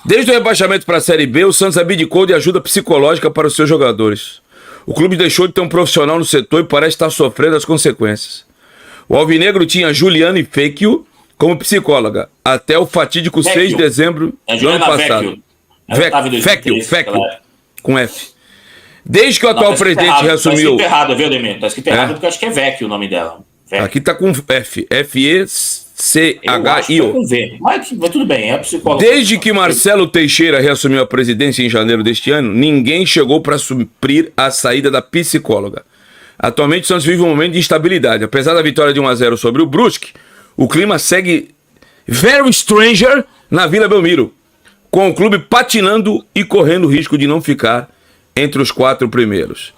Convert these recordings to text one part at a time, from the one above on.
Desde o rebaixamento para a Série B, o Santos abdicou de ajuda psicológica para os seus jogadores. O clube deixou de ter um profissional no setor e parece estar sofrendo as consequências. O alvinegro tinha Juliane Fecchio como psicóloga, até o fatídico 6 de dezembro do ano passado. Fecchio, com F. Desde que o atual presidente reassumiu... Tá escrito errado, viu, Ademir? Tá escrito errado porque eu acho que é Vecchio o nome dela. Vecchio. Aqui tá com F. F-E-C-H-I-O. Com V. Mas tudo bem, é psicólogo. Desde que Marcelo Teixeira reassumiu a presidência em janeiro deste ano, ninguém chegou para suprir a saída da psicóloga. Atualmente, o Santos vive um momento de instabilidade. Apesar da vitória de 1-0 sobre o Brusque, o clima segue very stranger na Vila Belmiro, com o clube patinando e correndo o risco de não ficar entre os 4 primeiros.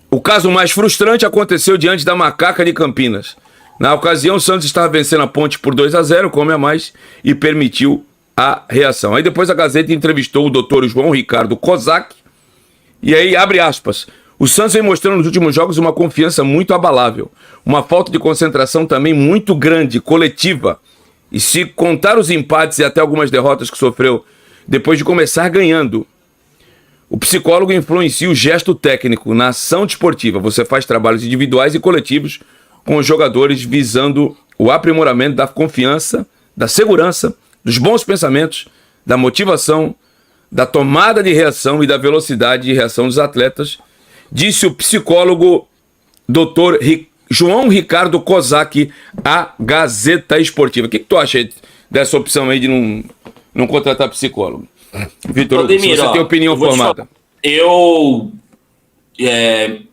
O caso mais frustrante aconteceu diante da Macaca de Campinas. Na ocasião, o Santos estava vencendo a Ponte por 2-0, come a mais, e permitiu a reação. Aí depois a Gazeta entrevistou o doutor João Ricardo Kozak, e aí abre aspas. O Santos vem mostrando nos últimos jogos uma confiança muito abalável, uma falta de concentração também muito grande, coletiva. E se contar os empates e até algumas derrotas que sofreu depois de começar ganhando, o psicólogo influencia o gesto técnico na ação desportiva. Você faz trabalhos individuais e coletivos com os jogadores visando o aprimoramento da confiança, da segurança, dos bons pensamentos, da motivação, da tomada de reação e da velocidade de reação dos atletas, disse o psicólogo Dr. João Ricardo Kozak à Gazeta Esportiva. O que tu acha dessa opção aí de não contratar psicólogo? Vitor, se você tem opinião formada.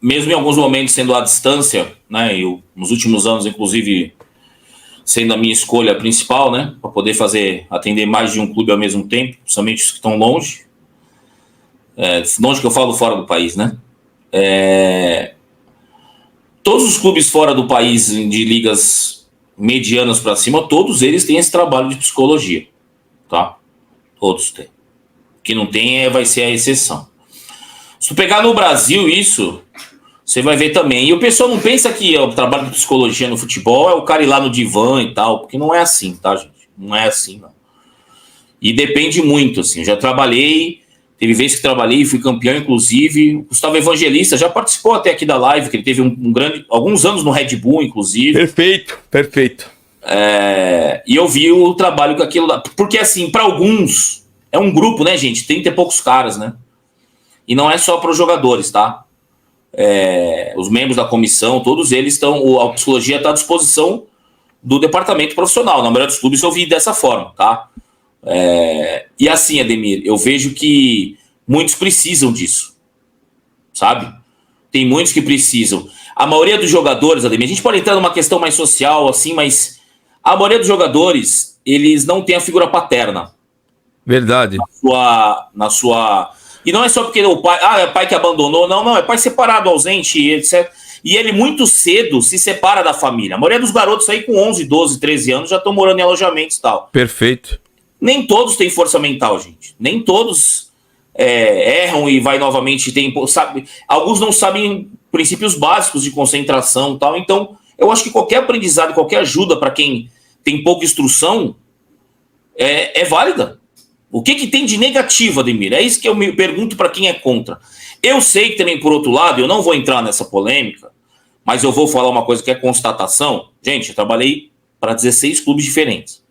Mesmo em alguns momentos sendo à distância, né, nos últimos anos, inclusive, sendo a minha escolha principal, né, para poder atender mais de um clube ao mesmo tempo, principalmente os que estão longe. Longe que eu falo fora do país, né? Todos os clubes fora do país, de ligas medianas para cima, todos eles têm esse trabalho de psicologia, tá? Todos têm. O que não tem vai ser a exceção. Se tu pegar no Brasil isso, você vai ver também. E o pessoal não pensa que o trabalho de psicologia no futebol é o cara ir lá no divã e tal, porque não é assim, tá, gente? Não é assim, não. E depende muito, assim. Eu já trabalhei, teve vezes que trabalhei e fui campeão, inclusive. O Gustavo Evangelista já participou até aqui da live, que ele teve alguns anos no Red Bull, inclusive. Perfeito. E eu vi o trabalho com aquilo lá. Porque, assim, para alguns, é um grupo, né, gente? 30 e poucos caras, né? E não é só para os jogadores, tá? Os membros da comissão, todos eles estão... A psicologia está à disposição do departamento profissional. Na maioria dos clubes eu vi dessa forma, tá? E assim, Ademir, eu vejo que muitos precisam disso, sabe? Tem muitos que precisam. A maioria dos jogadores, Ademir, a gente pode entrar numa questão mais social, assim, mas a maioria dos jogadores, eles não tem a figura paterna. Verdade. Na sua... E não é só porque o pai... é pai que abandonou. Não. É pai separado, ausente, etc. E ele muito cedo se separa da família. A maioria dos garotos aí com 11, 12, 13 anos já estão morando em alojamentos e tal. Perfeito. Nem todos têm força mental, gente. Nem todos erram e vai novamente... Alguns não sabem princípios básicos de concentração e tal. Então, eu acho que qualquer aprendizado, qualquer ajuda para quem tem pouca instrução é válida. O que tem de negativo, Ademir? É isso que eu me pergunto para quem é contra. Eu sei que também, por outro lado, eu não vou entrar nessa polêmica, mas eu vou falar uma coisa que é constatação. Gente, eu trabalhei para 16 clubes diferentes.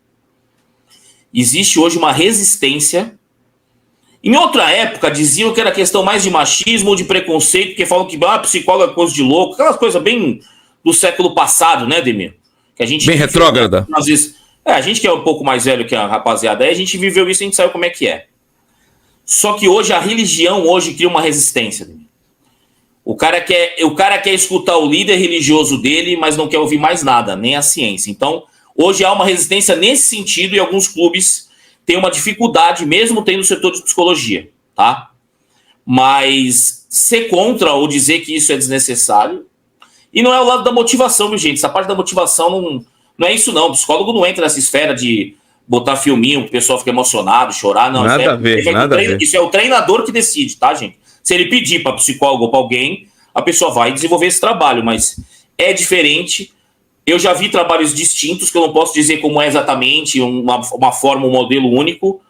Existe hoje uma resistência. Em outra época, diziam que era questão mais de machismo ou de preconceito, porque falam que psicólogo é coisa de louco, aquelas coisas bem do século passado, né, Ademir? Que a gente bem retrógrada. Às vezes... a gente que é um pouco mais velho que a rapaziada, a gente viveu isso e a gente sabe como é que é. Só que hoje a religião cria uma resistência. O cara quer escutar o líder religioso dele, mas não quer ouvir mais nada, nem a ciência. Então, hoje há uma resistência nesse sentido e alguns clubes têm uma dificuldade, mesmo tendo o setor de psicologia, tá? Mas ser contra ou dizer que isso é desnecessário, e não é o lado da motivação, viu, gente? Essa parte da motivação não é isso, não. O psicólogo não entra nessa esfera de botar filminho, que o pessoal fica emocionado, chorar, não. Nada a ver. Isso é o treinador que decide, tá, gente? Se ele pedir para psicólogo ou para alguém, a pessoa vai desenvolver esse trabalho, mas é diferente. Eu já vi trabalhos distintos, que eu não posso dizer como é exatamente uma forma, um modelo único,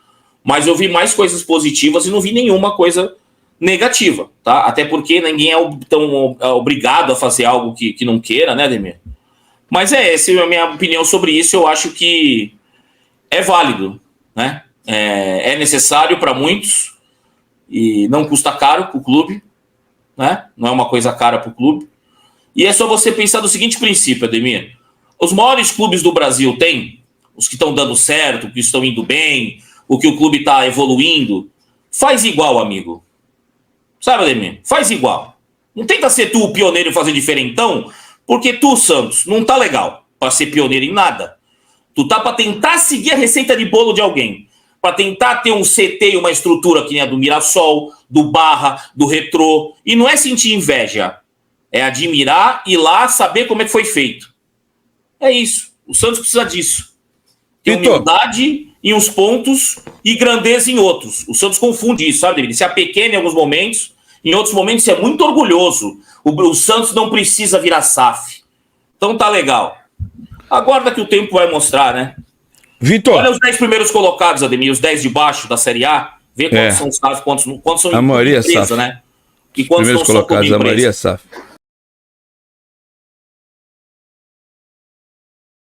Mas eu vi mais coisas positivas e não vi nenhuma coisa negativa, tá? Até porque ninguém é tão obrigado a fazer algo que não queira, né, Ademir? Mas essa é a minha opinião sobre isso. Eu acho que é válido, né? É necessário para muitos e não custa caro para o clube, né? Não é uma coisa cara para o clube. E é só você pensar no seguinte princípio, Ademir. Os maiores clubes do Brasil têm, os que estão dando certo, que estão indo bem, o que o clube está evoluindo, faz igual, amigo. Sabe, Ademir? Faz igual. Não tenta ser tu o pioneiro e fazer diferentão, porque tu, Santos, não tá legal para ser pioneiro em nada. Tu tá para tentar seguir a receita de bolo de alguém, para tentar ter um CT e uma estrutura que nem a do Mirassol, do Barra, do Retrô, e não é sentir inveja, é admirar, ir lá, saber como é que foi feito. É isso. O Santos precisa disso. Tem humildade em uns pontos e grandeza em outros. O Santos confunde isso, sabe, David? Se apequena em alguns momentos, em outros momentos é muito orgulhoso. O Santos não precisa virar SAF. Então tá legal. Aguarda que o tempo vai mostrar, né? Vitor. Olha os 10 primeiros colocados, Ademir, os 10 de baixo da Série A. Vê quantos são SAF, quantos são a maioria empresa, SAF. né? E quantos primeiros não são colocados, como a maioria empresa. SAF.